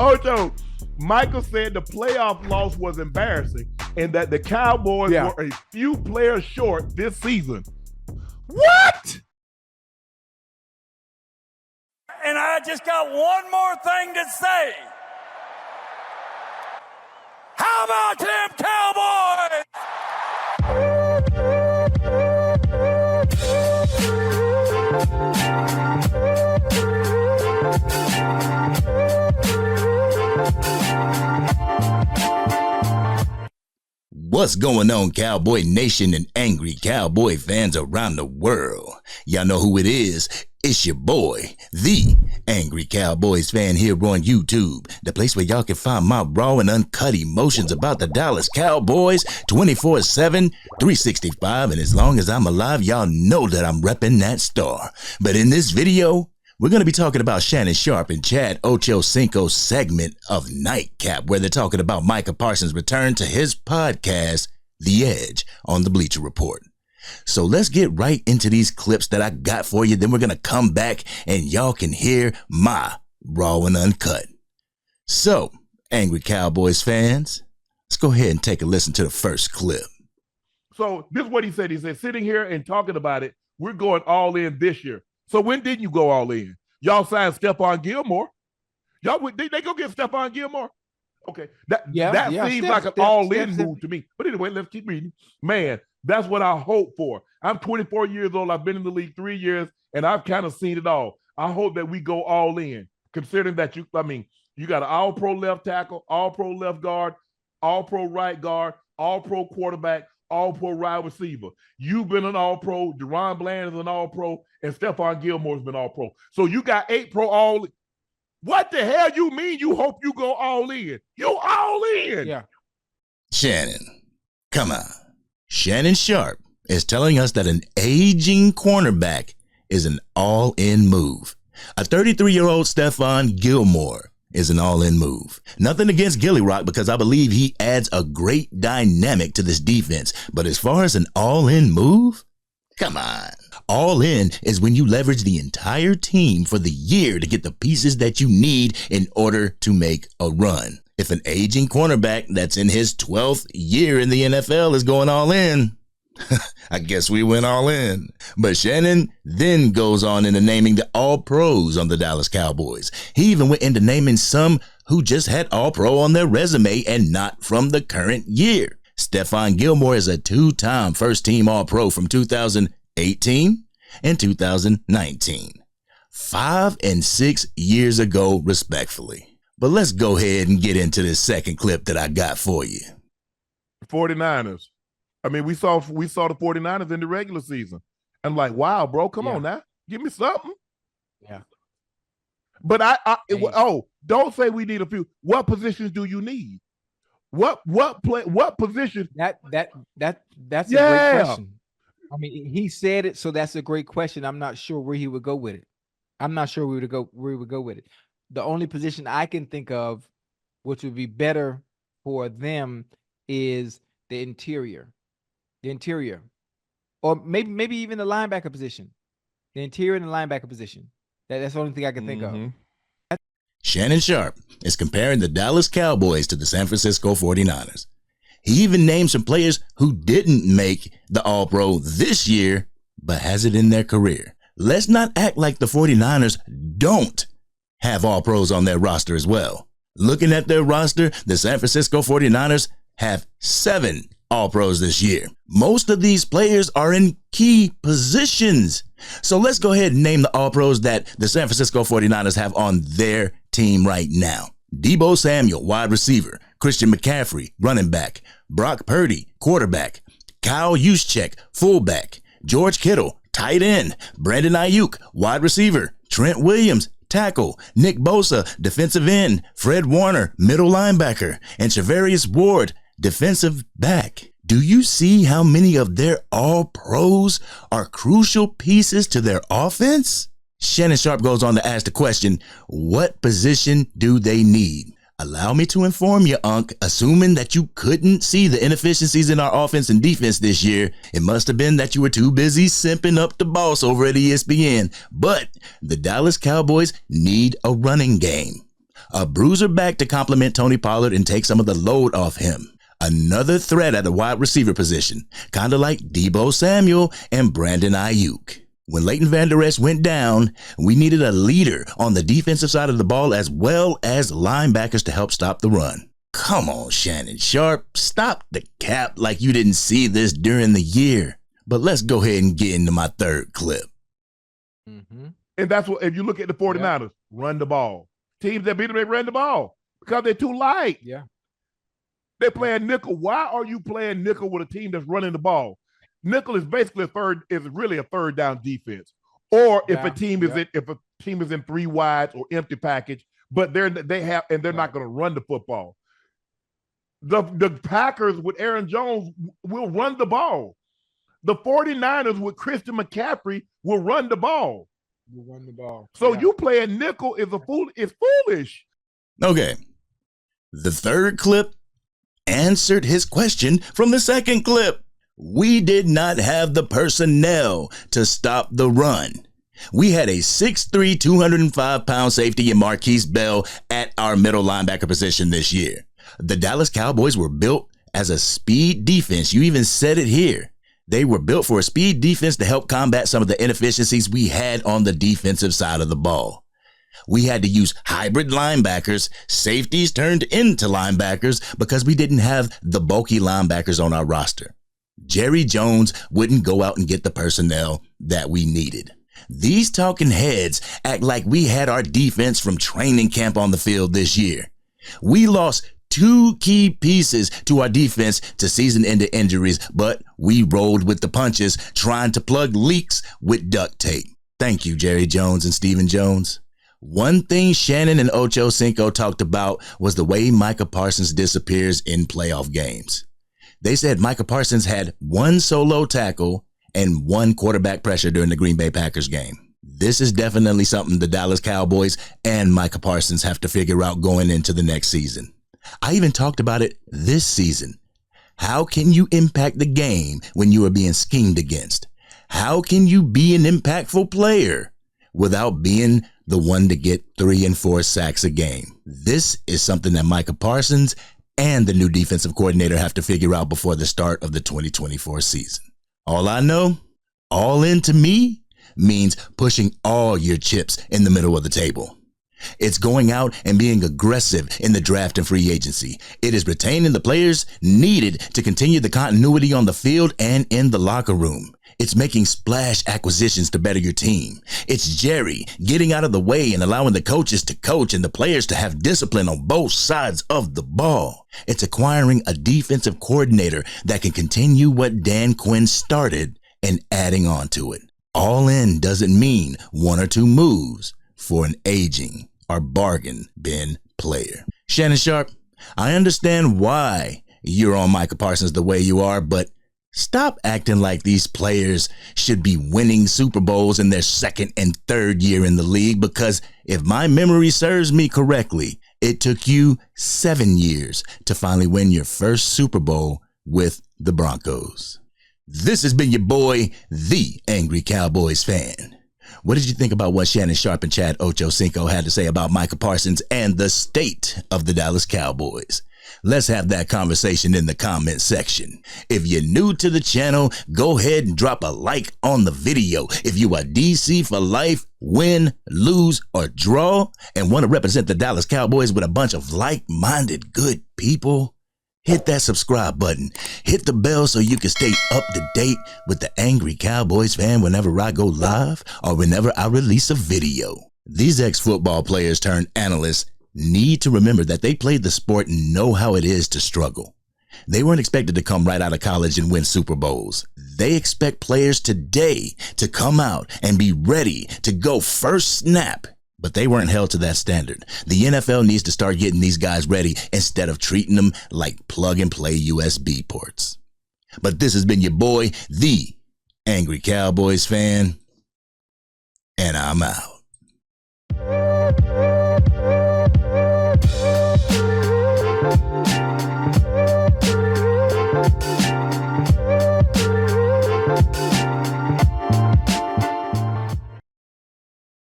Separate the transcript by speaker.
Speaker 1: Ocho, Michael said the playoff loss was embarrassing and that the Cowboys were a few players short this season. What?
Speaker 2: And I just got one more thing to say. How about them Cowboys?
Speaker 3: What's going on, Cowboy Nation and Angry Cowboy fans around the world? Y'all know who it is. It's your boy, the Angry Cowboys Fan here on YouTube, the place where y'all can find my raw and uncut emotions about the Dallas Cowboys 24/7, 365, and as long as I'm alive, y'all know that I'm repping that star. But in this video, we're going to be talking about Shannon, Sharpe, and Chad Ocho Cinco segment of Nightcap, where they're talking about Micah Parsons' return to his podcast, The Edge, on the Bleacher Report. So let's get right into these clips that I got for you. Then we're going to come back and y'all can hear my raw and uncut. So, Angry Cowboys fans, let's go ahead and take a listen to the first clip.
Speaker 1: So this is what he said. He said, sitting here and talking about it, we're going all in this year. So when did you go all in? Y'all signed Stephon Gilmore. Did they go get Stephon Gilmore? Okay. That seems like an all-in move to me. But anyway, let's keep reading. Man, that's what I hope for. I'm 24 years old. I've been in the league 3 years, and I've kind of seen it all. I hope that we go all in, considering that you got an all-pro left tackle, all-pro left guard, all-pro right guard, all-pro quarterback, all-pro wide receiver. You've been an all-pro. Deron Bland is an all-pro, and Stephon Gilmore's been all-pro. So you got 8 pro all. What the hell you mean you hope you go all in? You all in.
Speaker 4: Yeah.
Speaker 3: Shannon, come on. Shannon Sharpe is telling us that an aging cornerback is an all-in move. A 33-year-old Stephon Gilmore is an all-in move. Nothing against Gilly Rock because I believe he adds a great dynamic to this defense. But as far as an all-in move, come on. All in is when you leverage the entire team for the year to get the pieces that you need in order to make a run. If an aging cornerback that's in his 12th year in the NFL is going all in, I guess we went all in. But Shannon then goes on into naming the all-pros on the Dallas Cowboys. He even went into naming some who just had all-pro on their resume and not from the current year. Stephon Gilmore is a 2-time first-team all-pro from 2018 and 2019. 5 and 6 years ago, respectfully. But let's go ahead and get into this second clip that I got for you.
Speaker 1: 49ers. I mean, we saw the 49ers in the regular season. I'm like, wow, bro, come on now. Give me something.
Speaker 4: Yeah.
Speaker 1: But don't say we need a few. What positions do you need? What position?
Speaker 4: That's a great question. I mean, he said it, so that's a great question. I'm not sure where he would go with it. I'm not sure where he would go with it. The only position I can think of which would be better for them is the interior. Or maybe even the linebacker position. The interior and the linebacker position. That's the only thing I can think of.
Speaker 3: Shannon Sharpe is comparing the Dallas Cowboys to the San Francisco 49ers. He even named some players who didn't make the All-Pro this year, but has it in their career. Let's not act like the 49ers don't have All-Pros on their roster as well. Looking at their roster, the San Francisco 49ers have 7 All-Pros this year. Most of these players are in key positions. So let's go ahead and name the All-Pros that the San Francisco 49ers have on their team right now. Deebo Samuel, wide receiver. Christian McCaffrey, running back. Brock Purdy, quarterback. Kyle Juszczyk, fullback. George Kittle, tight end. Brandon Ayuk, wide receiver. Trent Williams, tackle. Nick Bosa, defensive end. Fred Warner, middle linebacker. And Charvarius Ward, defensive back. Do you see how many of their all-pros are crucial pieces to their offense? Shannon Sharpe goes on to ask the question, what position do they need? Allow me to inform you, Unc, assuming that you couldn't see the inefficiencies in our offense and defense this year, it must have been that you were too busy simping up the boss over at ESPN. But the Dallas Cowboys need a running game. A bruiser back to complement Tony Pollard and take some of the load off him. Another threat at the wide receiver position, kind of like Deebo Samuel and Brandon Ayuk. When Leighton Vander Esch went down, we needed a leader on the defensive side of the ball as well as linebackers to help stop the run. Come on, Shannon Sharpe, stop the cap like you didn't see this during the year. But let's go ahead and get into my third clip.
Speaker 4: Mm-hmm.
Speaker 1: And that's what, if you look at the 49ers, run the ball. Teams that beat them, they run the ball because they're too light.
Speaker 4: Yeah.
Speaker 1: They're playing nickel. Why are you playing nickel with a team that's running the ball? Nickel is basically really a third down defense. Or if a team is in three wides or empty package, but they're not going to run the football. The Packers with Aaron Jones will run the ball. The 49ers with Christian McCaffrey will run the ball. So you playing nickel is foolish.
Speaker 3: Okay. The third clip answered his question from the second clip. We did not have the personnel to stop the run. We had a 6'3", 205-pound safety in Marquise Bell at our middle linebacker position this year. The Dallas Cowboys were built as a speed defense. You even said it here. They were built for a speed defense to help combat some of the inefficiencies we had on the defensive side of the ball. We had to use hybrid linebackers, safeties turned into linebackers because we didn't have the bulky linebackers on our roster. Jerry Jones wouldn't go out and get the personnel that we needed. These talking heads act like we had our defense from training camp on the field this year. We lost 2 key pieces to our defense to season-ending injuries, but we rolled with the punches, trying to plug leaks with duct tape. Thank you, Jerry Jones and Stephen Jones. One thing Shannon and Ocho Cinco talked about was the way Micah Parsons disappears in playoff games. They said Micah Parsons had 1 solo tackle and 1 quarterback pressure during the Green Bay Packers game. This is definitely something the Dallas Cowboys and Micah Parsons have to figure out going into the next season. I even talked about it this season. How can you impact the game when you are being schemed against? How can you be an impactful player without being the one to get 3 and 4 sacks a game? This is something that Micah Parsons and the new defensive coordinator have to figure out before the start of the 2024 season. All I know, all in to me means pushing all your chips in the middle of the table. It's going out and being aggressive in the draft and free agency. It is retaining the players needed to continue the continuity on the field and in the locker room. It's making splash acquisitions to better your team. It's Jerry getting out of the way and allowing the coaches to coach and the players to have discipline on both sides of the ball. It's acquiring a defensive coordinator that can continue what Dan Quinn started and adding on to it. All in doesn't mean 1 or 2 moves for an aging or bargain bin player. Shannon Sharpe, I understand why you're on Micah Parsons the way you are, but stop acting like these players should be winning Super Bowls in their 2nd and 3rd year in the league, because if my memory serves me correctly, it took you 7 years to finally win your first Super Bowl with the Broncos. This has been your boy, the Angry Cowboys Fan. What did you think about what Shannon Sharpe and Chad Ocho Cinco had to say about Micah Parsons and the state of the Dallas Cowboys? Let's have that conversation in the comment section. If you're new to the channel, go ahead and drop a like on the video. If you are DC for life, win, lose, or draw, and want to represent the Dallas Cowboys with a bunch of like-minded good people, hit that subscribe button. Hit the bell so you can stay up to date with the Angry Cowboys Fan whenever I go live or whenever I release a video. These ex-football players turned analysts need to remember that they played the sport and know how it is to struggle. They weren't expected to come right out of college and win Super Bowls. They expect players today to come out and be ready to go first snap. But they weren't held to that standard. The NFL needs to start getting these guys ready instead of treating them like plug-and-play USB ports. But this has been your boy, the Angry Cowboys Fan, and I'm out.